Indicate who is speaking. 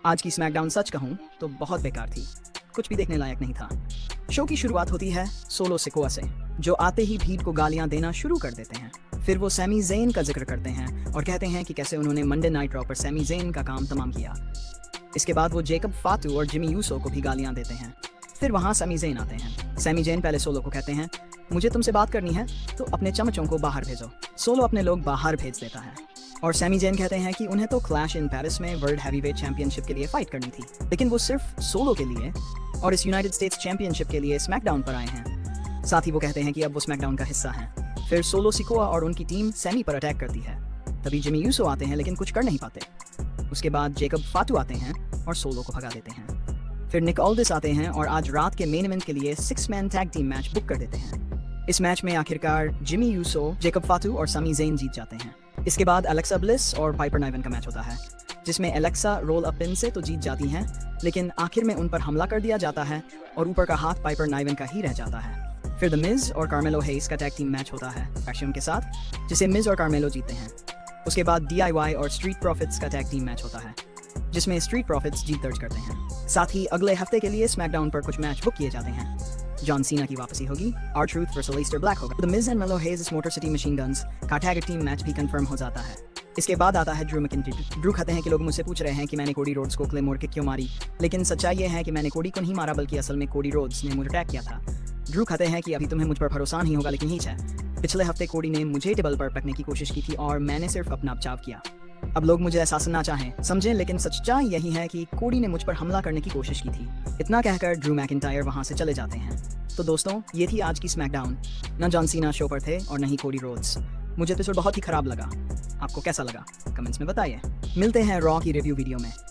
Speaker 1: आज की स्मैकडाउन सच कहूँ तो बहुत बेकार थी, कुछ भी देखने लायक नहीं था। शो की शुरुआत होती है सोलो सिकोआ से, जो आते ही भीड़ को गालियां देना शुरू कर देते हैं। फिर वो सैमी ज़ेन का जिक्र करते हैं और कहते हैं कि कैसे उन्होंने मंडे नाइट रॉ पर सैमी ज़ेन का काम तमाम किया। इसके बाद वो जेकब फातू और जिमी यूसो को भी गालियां देते हैं। फिर वहाँ सैमी ज़ेन आते हैं। सैमी ज़ेन पहले सोलो को कहते हैं, मुझे तुमसे बात करनी है तो अपने चमचों को बाहर भेजो। सोलो अपने लोग बाहर भेज देता है और सैमी ज़ेन कहते हैं कि उन्हें तो क्लैश इन पेरिस में वर्ल्ड हैवीवेट चैंपियनशिप के लिए फाइट करनी थी, लेकिन वो सिर्फ सोलो के लिए और इस यूनाइटेड स्टेट्स चैंपियनशिप के लिए स्मैकडाउन पर आए हैं। साथ ही वो कहते हैं कि अब वो स्मैकडाउन का हिस्सा हैं। फिर सोलो सिकोआ और उनकी टीम सैमी पर अटैक करती है। तभी जिमी यूसो आते हैं लेकिन कुछ कर नहीं पाते। उसके बाद जेकब फातू आते हैं और सोलो को भगा देते हैं। फिर निक ऑल्डिस आते हैं और आज रात के मेन इवेंट के लिए 6 man tag team match book कर देते हैं। इस मैच में आखिरकार जिमी यूसो, जेकब फातू और सैमी ज़ेन जीत जाते हैं। इसके बाद एलेक्सा ब्लिस और पाइपर नाइवन का मैच होता है, जिसमें एलेक्सा रोल अप पिन से तो जीत जाती हैं, लेकिन आखिर में उन पर हमला कर दिया जाता है और ऊपर का हाथ पाइपर नाइवन का ही रह जाता है। फिर द मिज और कार्मेलो हेइस का टैग टीम मैच होता है फैशन के साथ, जिसे मिज और कार्मेलो जीतते हैं। उसके बाद DIY और स्ट्रीट प्रॉफिट्स का टैग टीम मैच होता है, जिसमें स्ट्रीट प्रॉफिट्स जीत दर्ज करते हैं। साथ ही अगले हफ्ते के लिए स्मैकडाउन पर कुछ मैच बुक किए जाते हैं। जॉन सीना की वापसी होगी, R-Truth वर्सेस अलीस्टर ब्लैक होगा। द मिज एंड मेलो हेइस मोटर सिटी मशीन गन्स का टैग टीम मैच भी कंफर्म हो जाता है। इसके बाद आता है ड्रू मैकिंटायर। ड्रू कहते हैं कि लोग मुझसे पूछ रहे हैं कि मैंने कोडी रोड्स को क्लेमोर किक क्यों मारी, लेकिन सच्चाई ये है कि मैंने कोडी को नहीं मारा, बल्कि असल में कोडी रोड्स ने मुझे अटैक किया था। ड्रू कहते हैं कि अभी तुम्हें मुझ पर भरोसा नहीं होगा, लेकिन हीच है, पिछले हफ्ते कोडी ने मुझे टेबल पर पकने की कोशिश की थी और मैंने सिर्फ अपना बचाव किया। अब लोग मुझे ऐसा सुनना चाहें समझें, लेकिन सच्चाई यही है कि कोडी ने मुझ पर हमला करने की कोशिश की थी। इतना कहकर ड्रू मैकिंटायर वहां से चले जाते हैं। तो दोस्तों, ये थी आज की स्मैकडाउन। न जॉन सीना शो पर थे और न ही कोडी रोड्स। मुझे एपिसोड बहुत ही खराब लगा। आपको कैसा लगा कमेंट्स में बताइए। मिलते हैं रॉ की रिव्यू वीडियो में।